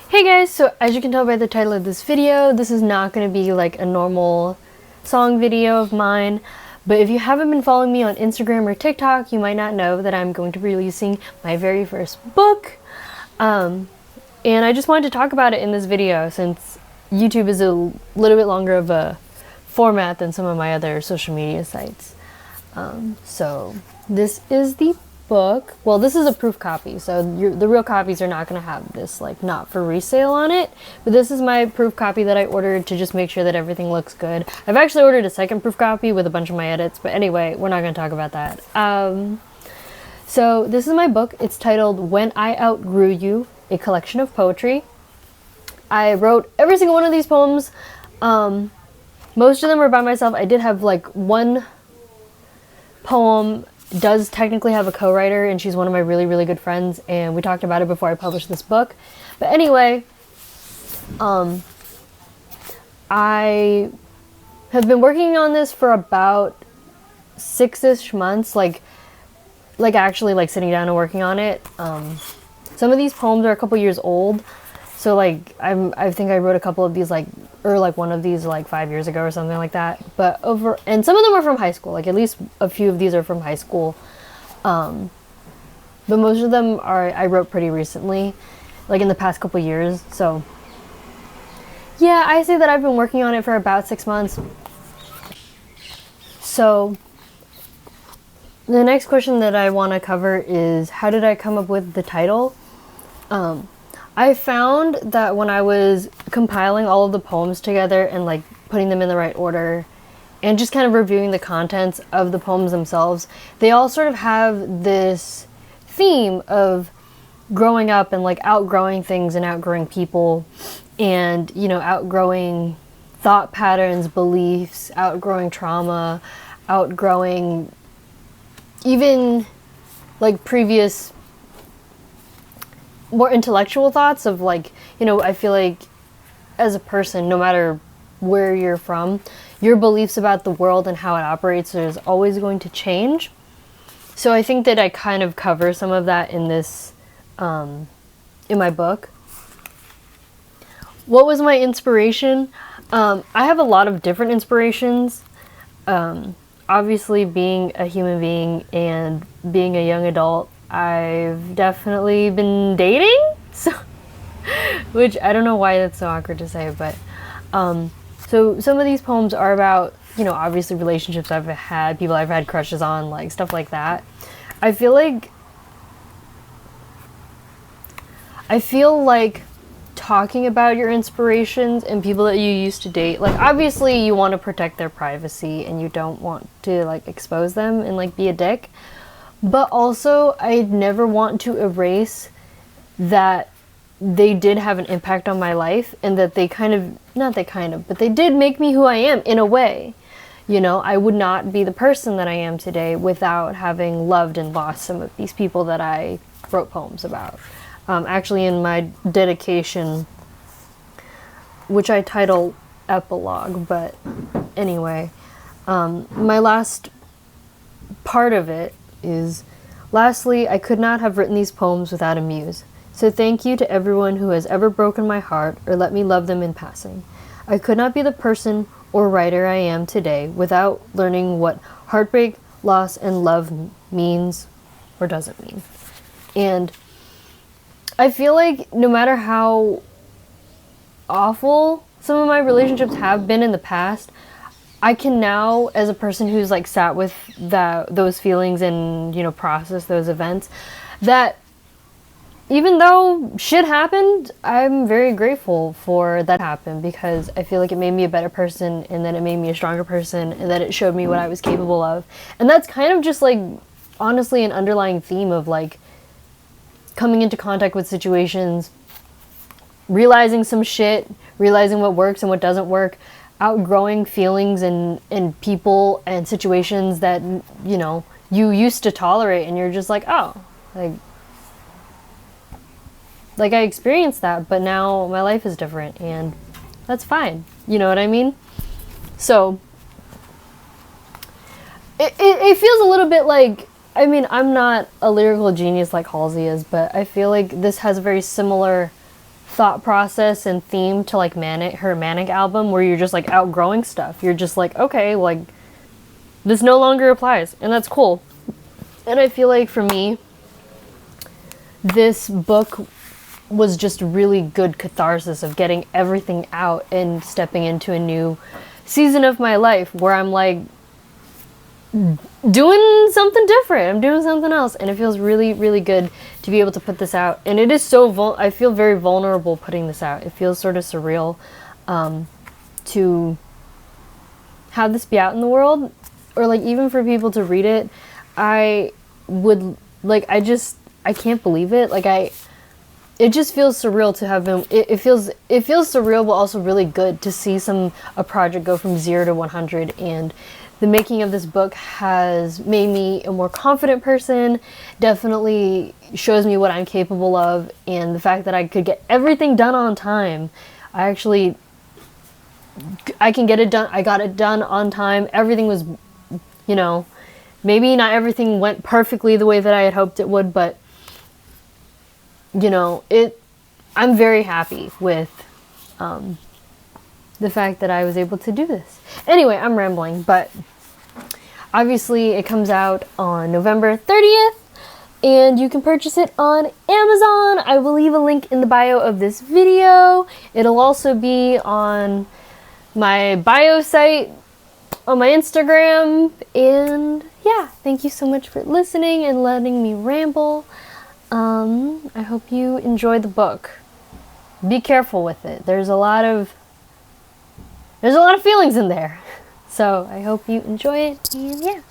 Hey guys, so as you can tell by the title of this video, this is not going to be like a normal song video of mine, but if you haven't been following me on Instagram or TikTok, you might not know that I'm going to be releasing my very first book, and I just wanted to talk about it in this video since YouTube is a little bit longer of a format than some of my other social media sites. So this is the book. Well, this is a proof copy, so the real copies are not going to have this like not for resale on it, but this is my proof copy that I ordered to just make sure that everything looks good. I've actually ordered a second proof copy with a bunch of my edits, but anyway, we're not going to talk about that. So this is my book. It's titled When I Outgrew You, a collection of poetry. I wrote every single one of these poems. Most of them are by myself. I did have like one poem does technically have a co-writer, and she's one of my really, really good friends, and we talked about it before I published this book. But anyway, I have been working on this for about 6-ish months, like actually like sitting down and working on it. Some of these poems are a couple years old, so like I think I wrote a couple of these one of these like 5 years ago or something like that. And some of them are from high school, like at least a few of these are from high school. But most of them I wrote pretty recently, like in the past couple years. So yeah, I say that I've been working on it for about 6 months. So the next question that I want to cover is, how did I come up with the title? I found that when I was compiling all of the poems together and like putting them in the right order and just kind of reviewing the contents of the poems themselves, they all sort of have this theme of growing up and like outgrowing things and outgrowing people and, you know, outgrowing thought patterns, beliefs, outgrowing trauma, outgrowing even like previous more intellectual thoughts of like, you know, I feel like as a person, no matter where you're from, your beliefs about the world and how it operates is always going to change. So I think that I kind of cover some of that in this, in my book. What was my inspiration? I have a lot of different inspirations. Obviously being a human being and being a young adult, I've definitely been dating, so which I don't know why that's so awkward to say, but so some of these poems are about, you know, obviously relationships I've had, people I've had crushes on, like stuff like that. I feel like talking about your inspirations and people that you used to date, like obviously you want to protect their privacy and you don't want to like expose them and like be a dick. But also, I'd never want to erase that they did have an impact on my life and that but they did make me who I am in a way. You know, I would not be the person that I am today without having loved and lost some of these people that I wrote poems about. Actually, in my dedication, which I title Epilogue, but anyway, my last part of it is, lastly, I could not have written these poems without a muse. So thank you to everyone who has ever broken my heart or let me love them in passing. I could not be the person or writer I am today without learning what heartbreak, loss, and love means or doesn't mean. And I feel like no matter how awful some of my relationships have been in the past, I can now, as a person who's like sat with those feelings and, you know, process those events, that even though shit happened, I'm very grateful for that happened, because I feel like it made me a better person, and then it made me a stronger person, and that it showed me what I was capable of. And that's kind of just like honestly an underlying theme of like coming into contact with situations, realizing some shit, realizing what works and what doesn't work, outgrowing feelings and people and situations that, you know, you used to tolerate, and you're just like, oh, like I experienced that, but now my life is different and that's fine. You know what I mean? So it feels a little bit like, I mean, I'm not a lyrical genius like Halsey is, but I feel like this has a very similar thought process and theme to like her Manic album, where you're just like outgrowing stuff. You're just like, okay, like this no longer applies, and that's cool. And I feel like for me, this book was just really good catharsis of getting everything out and stepping into a new season of my life where I'm like doing something different. I'm doing something else, and it feels really, really good to be able to put this out. And it is so I feel very vulnerable putting this out. It feels sort of surreal to have this be out in the world, or like even for people to read it. I would like, I can't believe it. Like it just feels surreal to have been, it feels surreal, but also really good to see a project go from 0 to 100. And the making of this book has made me a more confident person, definitely shows me what I'm capable of, and the fact that I could get everything done on time. I can get it done. I got it done on time. Everything was, you know, maybe not everything went perfectly the way that I had hoped it would, but you know, I'm very happy with the fact that I was able to do this. Anyway, I'm rambling, but obviously it comes out on November 30th, and you can purchase it on Amazon. I will leave a link in the bio of this video. It'll also be on my bio site on my Instagram. And yeah, thank you so much for listening and letting me ramble. I hope you enjoy the book. Be careful with it. There's a lot of feelings in there. So I hope you enjoy it, and yeah.